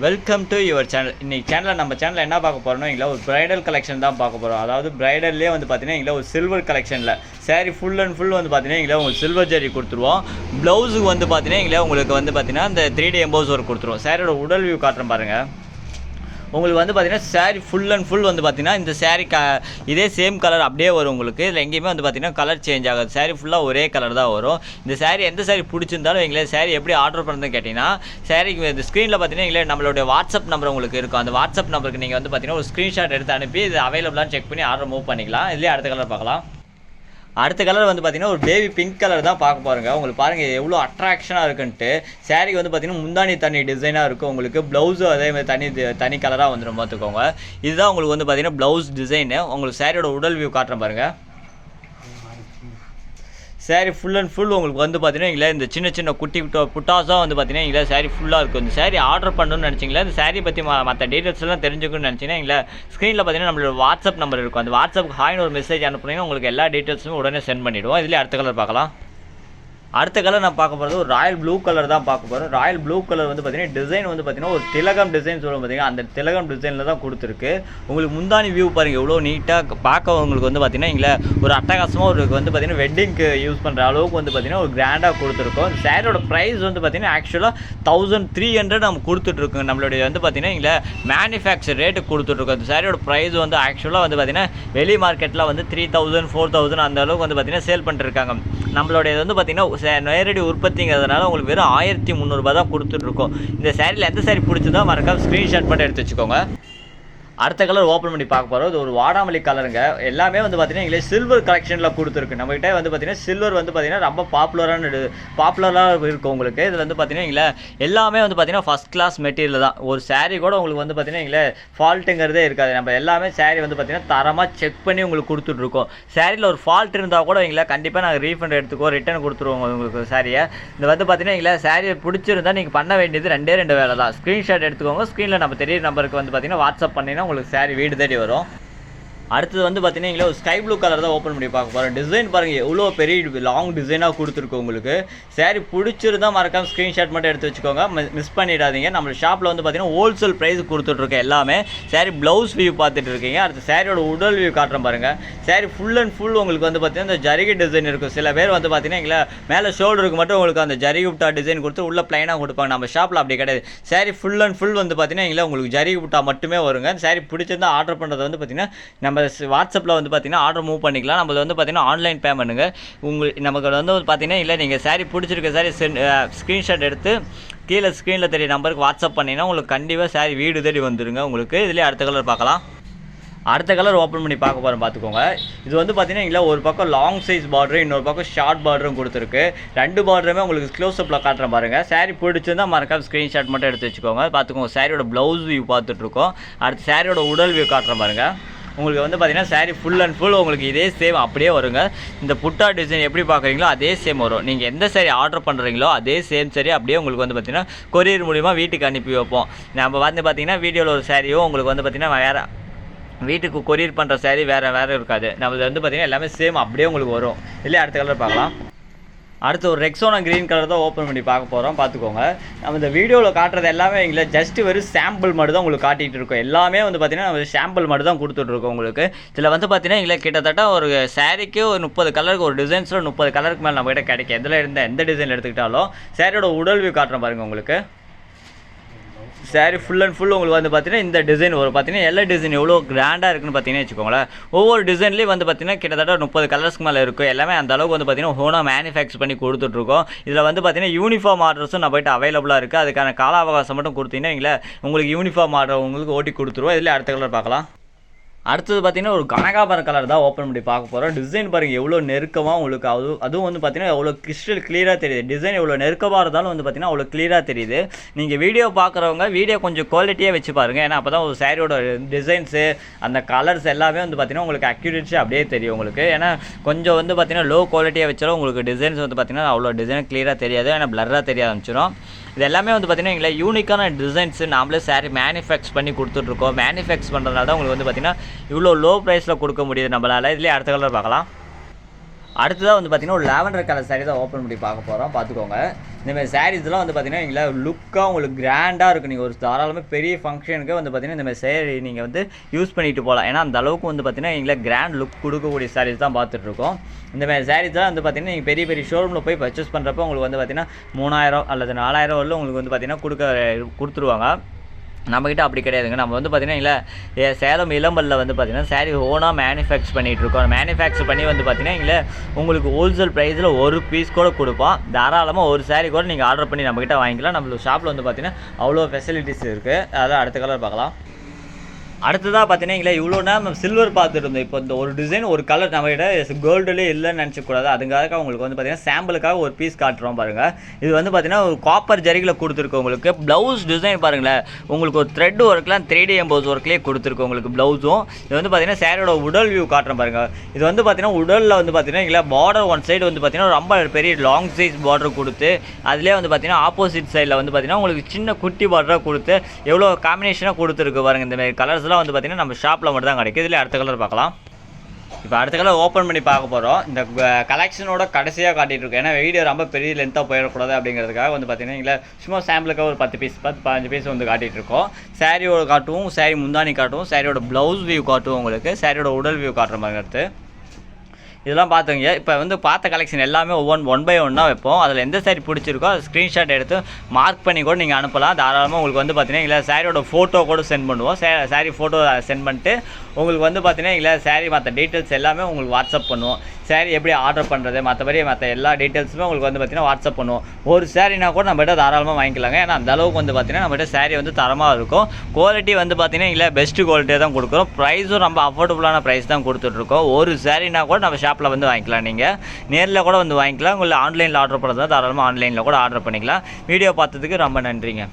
Welcome to your channel. இன்றைக்கி சேனலில் நம்ம சேனலில் என்ன பார்க்க போகிறோம்னா இங்கே ஒரு ப்ரைடல் கலெக்ஷன் தான் பார்க்க போகிறோம். அதாவது ப்ரைடல்லே வந்து பார்த்தீங்கன்னா இங்கே ஒரு சில்வர் கலெக்ஷனில் சாரீ ஃபுல் அண்ட் ஃபுல் வந்து பார்த்தீங்கன்னா இங்கே உங்களுக்கு சில்வர் ஜரி கொடுத்துருவோம். ப்ளவுஸுக்கு வந்து பார்த்தீங்கன்னா இங்கே உங்களுக்கு வந்து பார்த்தீங்கன்னா இந்த 3D எம்போஸ் ஒர்க் கொடுத்துருவோம். சாரியோட உடல் வியூ காட்டுறேன் பாருங்கள். உங்களுக்கு வந்து பார்த்தீங்கன்னா சாரீ ஃபுல் அண்ட் ஃபுல் வந்து பார்த்தீங்கன்னா இந்த சாரீ இதே சேம் கலர் அப்படியே வரும் உங்களுக்கு. இதில் எங்கேயுமே வந்து பார்த்தீங்கன்னா கலர் சேஞ்ச் ஆகாது. சாரீ ஃபுல்லாக ஒரே கலர் தான் வரும். இந்த சாரீ எந்த சாரீ பிடிச்சிருந்தாலும் எங்களுக்கு சாரீ எப்படி ஆர்டர் பண்ணுறதுன்னு கேட்டிங்கன்னா சாரீக்கு இந்த ஸ்க்ரீனில் பார்த்தீங்கன்னா எங்களை நம்மளுடைய வாட்ஸ்அப் நம்பர் உங்களுக்கு இருக்கும். அந்த வாட்ஸ்அப் நம்பருக்கு நீங்கள் வந்து பார்த்தீங்கன்னா ஒரு ஸ்க்ரீன்ஷாட் எடுத்து அனுப்பி இது அவைலபிளாக செக் பண்ணி ஆர்டர் மூவ் பண்ணிக்கலாம். இதுலேயே அடுத்த கலர் பார்க்கலாம். அடுத்த கலர் வந்து பார்த்தீங்கன்னா ஒரு பேபி பிங்க் கலர் தான் பார்க்க பாருங்க. உங்களுக்கு பாருங்கள் எவ்வளோ அட்ராக்ஷனாக இருக்குன்ட்டு. சாரீக்கு வந்து பார்த்தீங்கன்னா முந்தானி தனி டிசைனாக இருக்கும். உங்களுக்கு ப்ளவுஸும் அதே மாதிரி தனி கலராக வந்துடும் பார்த்துக்கோங்க. இதுதான் உங்களுக்கு வந்து பார்த்தீங்கன்னா ப்ளவுஸ் டிசைனு. உங்களுக்கு சாரியோட உடல் வியூ காட்டுறேன் பாருங்கள். சாரீ ஃபுல் அண்ட் ஃபுல் உங்களுக்கு வந்து பார்த்தீங்கன்னா இங்கே இந்த சின்ன சின்ன குட்டி புட்டாஸாக வந்து பார்த்தீங்கன்னா இங்கே சாரீ ஃபுல்லாக இருக்கும். இந்த சாரீ ஆர்டர் பண்ணணும்னு நினச்சிங்களா, இந்த சாரீ பற்றி மற்ற டீட்டெயில்ஸ் எல்லாம் தெரிஞ்சுக்கணும்னு நினச்சிங்கன்னா இங்கே ஸ்க்ரீனில் பார்த்தீங்கன்னா நம்மளோட வாட்ஸ்அப் நம்பர் இருக்கும். அந்த வாட்ஸ்அப்புக்கு ஹாய்னு ஒரு மெசேஜ் அனுப்புனீங்கன்னா உங்களுக்கு எல்லா டீட்டெயில்ஸுமே உடனே சென்ட் பண்ணிவிடுவோம். இதுலேயே அடுத்த கலர் பார்க்கலாம். அடுத்த கலர் நான் பார்க்க போகிறது ஒரு ராயல் ப்ளூ கலர் தான் பார்க்க போகிறோம். ராயல் ப்ளூ கலர் வந்து பார்த்தீங்கன்னா டிசைன் வந்து பார்த்தீங்கன்னா ஒரு திலகம் டிசைன் சொல்லுவோம் பார்த்தீங்கன்னா அந்த திலகம் டிசைனில் தான் கொடுத்துருக்கு. உங்களுக்கு முந்தானி வியூ பாருங்கள் எவ்வளோ நீட்டாக பார்க்க. உங்களுக்கு வந்து பார்த்தீங்கன்னா இங்கே ஒரு அட்டகாசமாக ஒரு வந்து பார்த்தீங்கன்னா வெட்டிங்க்கு யூஸ் பண்ணுற அளவுக்கு வந்து பார்த்தீங்கன்னா ஒரு கிராண்டாக கொடுத்துருக்கோம். சாரியோட ப்ரைஸ் வந்து பார்த்தீங்கன்னா ஆக்சுவலாக 1300 நம்ம கொடுத்துட்ருக்கோம். நம்மளுடைய வந்து பார்த்தீங்கன்னா இங்கே மேனுஃபேக்சர் ரேட்டு கொடுத்துட்ருக்கோம். அந்த சாரியோட ப்ரைஸ் வந்து ஆக்சுவலாக வந்து பார்த்தீங்கன்னா வெளி மார்க்கெட்டில் வந்து 3000 4000 அந்த அளவுக்கு வந்து பார்த்தீங்கன்னா சேல் பண்ணிட்டுருக்காங்க. நம்மளுடைய வந்து பார்த்தீங்கன்னா நேரடி உற்பத்திங்கிறதுனால உங்களுக்கு வெறும் 1300 தான் கொடுத்துட்ருக்கோம். இந்த சாரியில் எந்த சாரி பிடிச்சதோ மறக்காம ஸ்க்ரீன்ஷாட் மட்டும் எடுத்து வச்சுக்கோங்க. அடுத்த கலர் ஓப்பன் பண்ணி பார்க்க போகிறோம். இது ஒரு வாடாமல்லி கலருங்க. எல்லாமே வந்து பார்த்தீங்கன்னா இங்கே சில்வர் கலெக்ஷனில் கொடுத்துருக்கு. நம்மகிட்ட வந்து பார்த்தீங்கன்னா சில்வர் வந்து பார்த்தீங்கன்னா ரொம்ப பாப்புலராக இருக்கும் உங்களுக்கு. இதில் வந்து பார்த்தீங்கன்னா இங்கே எல்லாமே வந்து பார்த்தீங்கன்னா ஃபஸ்ட் கிளாஸ் மெட்டீரியல் தான். ஒரு சாரீ கூட உங்களுக்கு வந்து பார்த்தீங்கன்னா இங்கே ஃபால்ட்டுங்கிறதே இருக்காது. நம்ம எல்லாமே சாரீ வந்து பார்த்தீங்கன்னா தரமாக செக் பண்ணி உங்களுக்கு கொடுத்துட்ருக்கோம். சாரியில் ஒரு ஃபால்ட் இருந்தால் கூட இங்கே கண்டிப்பாக நாங்கள் ரீஃபண்ட் எடுத்துக்கோ ரிட்டர்ன் கொடுத்துருவோம் உங்களுக்கு சாரியை. இந்த வந்து பார்த்தீங்கன்னா இங்கே சாரியை பிடிச்சிருந்தால் நீங்கள் பண்ண வேண்டியது 2 வேலை தான். ஸ்க்ரீன்ஷாட் எடுத்துக்கோங்க. ஸ்க்ரீனில் நம்ம தெரிய நம்பருக்கு வந்து பார்த்தீங்கன்னா வாட்ஸ்அப் பண்ணிங்கன்னா உங்களுக்கு சாரி வீடு தேடி வரும். அடுத்தது வந்து பார்த்தீங்கன்னா இங்கே ஒரு ஸ்கை ப்ளூ கலர் தான் ஓப்பன் பண்ணி பார்க்க போகிறோம். டிசைன் பாருங்கள் எவ்வளோ பெரிய லாங் டிசைனாக கொடுத்துருக்கு உங்களுக்கு. சாரி பிடிச்சிருந்தால் மறக்காம ஸ்க்ரீன்ஷாட் மட்டும் எடுத்து வச்சுக்கோங்க. மிஸ் பண்ணிடாதீங்க. நம்ம ஷாப்பில் வந்து பார்த்தீங்கன்னா ஹோல்சேல் ப்ரைஸ் கொடுத்துட்ருக்கோம் எல்லாமே. சாரி ப்ளவுஸ் வியூ பார்த்துட்டு இருக்கீங்க. அடுத்து சாரியோட உடல் வியூ காட்டுறேன் பாருங்கள். சாரி ஃபுல் அண்ட் ஃபுல் உங்களுக்கு வந்து பார்த்தீங்கன்னா இந்த ஜரிகை டிசைன் இருக்கும். சில பேர் வந்து பார்த்தீங்கன்னா இங்கே மேலே ஷோல்டருக்கு மட்டும் உங்களுக்கு அந்த ஜரிகை புட்டா டிசைன் கொடுத்து உள்ள பிளைனாக கொடுப்பாங்க. நம்ம ஷாப்பில் அப்படி கிடையாது. சாரி ஃபுல் அண்ட் ஃபுல் வந்து பார்த்தீங்கன்னா இங்கே உங்களுக்கு ஜரிகை புட்டா மட்டுமே வருங்க. சாரி பிடிச்சிருந்தால் ஆர்டர் பண்ணுறது வந்து பார்த்தீங்கன்னா நம்ம வாட்ஸ்அப்பில் வந்து பார்த்தீங்கன்னா ஆர்டர் மூவ் பண்ணிக்கலாம். நம்மள வந்து பார்த்தீங்கன்னா ஆன்லைன் பேமெண்ட்டுங்க. நமக்கு வந்து பார்த்தீங்கன்னா இல்லை நீங்கள் சாரி பிடிச்சிருக்க சாரி ஸ்க்ரீன்ஷாட் எடுத்து கீழே ஸ்க்ரீனில் தெரிய நம்பருக்கு வாட்ஸ்அப் பண்ணிங்கன்னா உங்களுக்கு கண்டிப்பாக சாரி வீடு தேடி வந்துடுங்க உங்களுக்கு. இதுலேயே அடுத்த கலர் பார்க்கலாம். அடுத்த கலர் ஓப்பன் பண்ணி பார்க்க போகிறோம் பார்த்துக்கோங்க. இது வந்து பார்த்தீங்கன்னா இங்கே ஒரு பக்கம் லாங் சைஸ் பார்டரு, இன்னொரு பக்கம் ஷார்ட் பார்டரும் கொடுத்துருக்கு. 2 பார்டருமே உங்களுக்கு க்ளோஸ்அப்பில் காட்டுறேன் பாருங்கள். சாரி பிடிச்சிருந்தால் மறக்காம ஸ்க்ரீன்ஷாட் மட்டும் எடுத்து வச்சுக்கோங்க. பார்த்துக்கோங்க சாரியோட ப்ளவுஸ் வியூ பார்த்துட்ருக்கோம். அடுத்து சாரியோட உடல் வியூ காட்டுறேன் பாருங்கள். உங்களுக்கு வந்து பார்த்தீங்கன்னா சாரீ ஃபுல் அண்ட் ஃபுல் உங்களுக்கு இதே சேம் அப்படியே வருங்க. இந்த புட்டா டிசைன் எப்படி பார்க்குறீங்களோ அதே சேம் வரும். நீங்கள் எந்த சாரீ ஆர்டர் பண்ணுறீங்களோ அதே சேம் சாரீ அப்படியே உங்களுக்கு வந்து பார்த்தீங்கன்னா கொரியர் மூலிமா வீட்டுக்கு அனுப்பி வைப்போம். நம்ம வந்து பார்த்தீங்கன்னா வீடியோவில் ஒரு சாரியோ உங்களுக்கு வந்து பார்த்தீங்கன்னா வேறு வீட்டுக்கு கொரியர் பண்ணுற சாரீ வேறு இருக்காது. நம்மளுக்கு வந்து பார்த்தீங்கன்னா எல்லாமே சேம் அப்படியே உங்களுக்கு வரும். இல்லையா அடுத்த கலர் பார்க்கலாம். அடுத்து ஒரு ரெக்ஸோனா க்ரீன் கலர் தான் ஓப்பன் பண்ணி பார்க்க போகிறோம். பார்த்துக்கோங்க. நம்ம இந்த வீடியோவில் காட்டுறது எல்லாமே எங்களை ஜஸ்ட்டு வெறும் சாம்பிள் மட்டும் தான் உங்களுக்கு காட்டிகிட்டு இருக்கோம். எல்லாமே வந்து பார்த்தீங்கன்னா நம்ம சாம்பிள் மட்டும் தான் கொடுத்துட்ருக்கோம் உங்களுக்கு. இதில் வந்து பார்த்தீங்கன்னா எங்களை கிட்டத்தட்ட ஒரு சாரீக்கு ஒரு 30 கலருக்கு ஒரு டிசைன்ஸில் 30 கலருக்கு மேலே நம்மகிட்ட கிடைக்கும். எதில் இருந்த எந்த டிசைன் எடுத்துக்கிட்டாலும் சாரியோட உடல் வியூ காட்டுறேன் பாருங்கள் உங்களுக்கு. சாரி ஃபுல் அண்ட் ஃபுல் உங்களுக்கு வந்து பார்த்தீங்கன்னா இந்த டிசைன் வரும். பார்த்தீங்கன்னா எல்லா டிசைன் எவ்வளோ கிராண்டாக இருக்குன்னு பார்த்தீங்கன்னா வச்சுக்கோங்களேன். ஒவ்வொரு டிசைன்லேயும் வந்து பார்த்தீங்கன்னா கிட்டத்தட்ட 30 கலர்ஸ்க்கு மேலே இருக்கும். எல்லாமே அந்த அளவுக்கு வந்து பார்த்தீங்கன்னா ஹோனாக மேனுஃபேக்சர் பண்ணி கொடுத்துட்ருக்கோம். இதில் வந்து பார்த்தீங்கன்னா யூனிஃபார்ம் ஆர்டர்ஸும் நம்ம போய்ட்டு அவைலபிளாக இருக்குது. அதுக்கான கால அவகாசம் மட்டும் கொடுத்தீங்கன்னா உங்களுக்கு யூனிஃபார்ம் ஆர்டர் உங்களுக்கு ஓட்டி கொடுத்துருவோம். இதில் அடுத்த கலர் பார்க்கலாம். அடுத்தது பார்த்தீங்கன்னா ஒரு கனகாபர கலர் தான் ஓப்பன் பண்ணி பார்க்க போகிறோம். டிசைன் பாருங்கள் எவ்வளோ நெருக்கமாக உங்களுக்கு அதுவும் வந்து பார்த்தீங்கன்னா எவ்வளோ கிறிஸ்டல் கிளியராக தெரியுது. டிசைன் எவ்வளோ நெருக்கமாக இருந்தாலும் வந்து பார்த்தீங்கன்னா அவ்வளோ கிளியராக தெரியுது. நீங்கள் வீடியோ பார்க்குறவங்க வீடியோ கொஞ்சம் குவாலிட்டியாக வச்சு பாருங்கள். ஏன்னா அப்போ தான் ஒரு சாரியோட டிசைன்ஸு அந்த கலர்ஸ் எல்லாமே வந்து பார்த்தீங்கன்னா உங்களுக்கு அக்யூரேட்ஸாக அப்படியே தெரியும் உங்களுக்கு. ஏன்னா கொஞ்சம் வந்து பார்த்தீங்கன்னா லோ குவாலிட்டியாக வச்சாலும் உங்களுக்கு டிசைன்ஸ் வந்து பார்த்தீங்கன்னா அவ்வளோ டிசைன் கிளியராக தெரியாது. ஏன்னா பிளராக தெரிய ஆரம்பிச்சிடும். இது எல்லாமே வந்து பார்த்தீங்கன்னா எங்களை யூனிக்கான டிசைன்ஸு நாமளே சாரீ மேனுஃபேக்சர் பண்ணி கொடுத்துட்ருக்கோம். மேனுஃபேக்சர் பண்ணுறதுனால தான் உங்களுக்கு வந்து பார்த்தீங்கன்னா இவ்வளோ லோ ப்ரைஸில் கொடுக்க முடியுது நம்மளால். இதுலேயே அடுத்த கலர் பார்க்கலாம். அடுத்ததாக வந்து பார்த்தீங்கன்னா ஒரு லாவெண்டர் கலர் சாரீ தான் ஓப்பன் பண்ணி பார்க்க போகிறோம். பார்த்துக்கோங்க. இந்தமாதிரி சாரீஸ்லாம் வந்து பார்த்தீங்கன்னா எங்களை லுக்காக உங்களுக்கு கிராண்டாக இருக்கும். நீங்கள் ஒரு தாராளமாக பெரிய ஃபங்க்ஷனுக்கு வந்து பார்த்தீங்கன்னா இந்தமாதிரி சாரீ நீங்கள் வந்து யூஸ் பண்ணிட்டு போகலாம். ஏன்னா அந்த அளவுக்கு வந்து பார்த்தீங்கன்னா எங்களை கிராண்ட் லுக் கொடுக்கக்கூடிய சாரீஸ் தான் பார்த்துட்ருக்கோம். இந்தமாதிரி சாரீஸ்லாம் வந்து பார்த்தீங்கன்னா நீங்கள் பெரிய பெரிய ஷோரூமில் போய் பர்ச்சேஸ் பண்ணுறப்போ உங்களுக்கு வந்து பார்த்தீங்கன்னா 3000 அல்லது 4000 வரலும் உங்களுக்கு வந்து பார்த்தீங்கன்னா கொடுத்துருவாங்க. நம்மக்கிட்ட அப்படி கிடையாதுங்க. நம்ம வந்து பார்த்தீங்கன்னா இல்லை சேலம் இளம்பல்ல வந்து பார்த்தீங்கன்னா சாரீ ஓனாக மேனுஃபேக்சர் பண்ணிகிட்ருக்கோம். மேனுஃபேக்சர் பண்ணி வந்து பார்த்தீங்கன்னா இல்லை உங்களுக்கு ஹோல்சேல் ப்ரைஸில் ஒரு பீஸ் கூட கொடுப்போம். தாராளமாக ஒரு சாரீ கூட நீங்கள் ஆர்டர் பண்ணி நம்மக்கிட்ட வாங்கிக்கலாம். நம்மளோட ஷாப்பில் வந்து பார்த்தீங்கன்னா அவ்வளோ ஃபெசிலிட்டிஸ் இருக்குது. அதெல்லாம் அடுத்த கலர் பார்க்கலாம். அடுத்ததாக பார்த்தீங்கன்னா இவ்வளோ நேரம் சில்வர் பார்த்துட்டு இருந்தோம். இப்போ இந்த ஒரு டிசைன் ஒரு கலர் நம்மகிட்ட கோல்டுலேயே இல்லைன்னு நினச்சக்கூடாது. அதுக்காக உங்களுக்கு வந்து பார்த்தீங்கன்னா சாம்பிளுக்காக ஒரு பீஸ் காட்டுறோம் பாருங்கள். இது வந்து பார்த்தீங்கன்னா ஒரு காப்பர் ஜரிகில் கொடுத்துருக்கு. உங்களுக்கு ப்ளவுஸ் டிசைன் பாருங்களேன். உங்களுக்கு ஒரு த்ரெட் ஒர்க்லாம் 3D எம்போஸ் ஒர்க்லேயே கொடுத்துருக்கு உங்களுக்கு ப்ளவுஸும். இது வந்து பார்த்தீங்கன்னா சாரியோட உடல் வியூ காட்டுறோம் பாருங்கள். இது வந்து பார்த்தீங்கன்னா உடலில் வந்து பார்த்தீங்கன்னா பார்டர் ஒன் சைடு வந்து பார்த்தீங்கன்னா ரொம்ப பெரிய லாங் சைஸ் பார்டர் கொடுத்து அதிலே வந்து பார்த்தீங்கன்னா ஆப்போசிட் சைடில் வந்து பார்த்தீங்கன்னா உங்களுக்கு சின்ன குட்டி பார்டராக கொடுத்து எவ்வளோ காம்பினேஷனாக கொடுத்துருக்கு பாருங்கள். இந்த மாதிரி கலர்ஸ் வந்து பார்த்தீங்கன்னா நம்ம ஷாப்பில் மட்டும் தான் கிடைக்கும். இதில் அடுத்த கலர் பார்க்கலாம். இப்போ அடுத்த கலர் ஓப்பன் பண்ணி பார்க்க போகிறோம். இந்த கலெக்ஷனோட கடைசியாக காட்டிகிட்டு இருக்கோம். ஏன்னா வீடியோ ரொம்ப பெரிய லென்த்தாக போயிடக்கூடாது அப்படிங்கிறதுக்காக வந்து பார்த்தீங்கன்னா இல்லை சும்மா சாம்பிளுக்காக ஒரு 10 பீஸ் 15 பீஸ் வந்து காட்டிகிட்டு இருக்கோம். சாரியோட காட்டுவோம், சாரி முந்தானி காட்டுவோம், சாரியோட ப்ளவுஸ் வியூ காட்டுவோம், உங்களுக்கு சாரியோட உடல் வியூ காட்டுற மாதிரி எடுத்து இதெல்லாம் பார்த்துங்க. இப்போ வந்து பார்த்த கலெக்ஷன் எல்லாமே ஒன் பை ஒன்னாக வைப்போம். அதில் எந்த சாரி பிடிச்சிருக்கோ அதை ஸ்க்ரீன்ஷாட் எடுத்து மார்க் பண்ணி கூட நீங்கள் அனுப்பலாம். தாராளமாக உங்களுக்கு வந்து பார்த்தீங்கன்னா இல்லை சாரியோட ஃபோட்டோ கூட சென்ட் பண்ணுவோம். சாரி ஃபோட்டோ சென்ட் பண்ணிட்டு உங்களுக்கு வந்து பார்த்தீங்கன்னா இல்லை சாரி மற்ற டீட்டெயில்ஸ் எல்லாமே உங்களுக்கு வாட்ஸ்அப் பண்ணுவோம். சாரி எப்படி ஆர்டர் பண்ணுறது மற்றபடி மற்ற எல்லா டீட்டெயில்ஸுமே உங்களுக்கு வந்து பார்த்தீங்கன்னா வாட்ஸ்அப் பண்ணுவோம். ஒரு சாரினா கூட நம்மகிட்ட தாராளமாக வாங்கிக்கலாங்க. ஏன்னா அந்த அளவுக்கு வந்து பார்த்தீங்கன்னா நம்மகிட்ட சாரி வந்து தரமாக இருக்கும். குவாலிட்டி வந்து பார்த்தீங்கன்னா இல்லை பெஸ்ட்டு குவாலிட்டியாக தான் கொடுக்குறோம். ப்ரைஸும் ரொம்ப அஃபோர்டபுளான ப்ரைஸ் தான் கொடுத்துட்ருக்கோம். ஒரு சாரினா கூட நம்ம ஷாப்பில் வந்து வாங்கிக்கலாம். நீங்கள் நேரில் கூட வந்து வாங்கிக்கலாம். உங்களுக்கு ஆன்லைனில் ஆர்டர் பண்ணுறதா தாராளமாக ஆன்லைனில் கூட ஆர்டர் பண்ணிக்கலாம். வீடியோ பார்த்ததுக்கு ரொம்ப நன்றிங்க.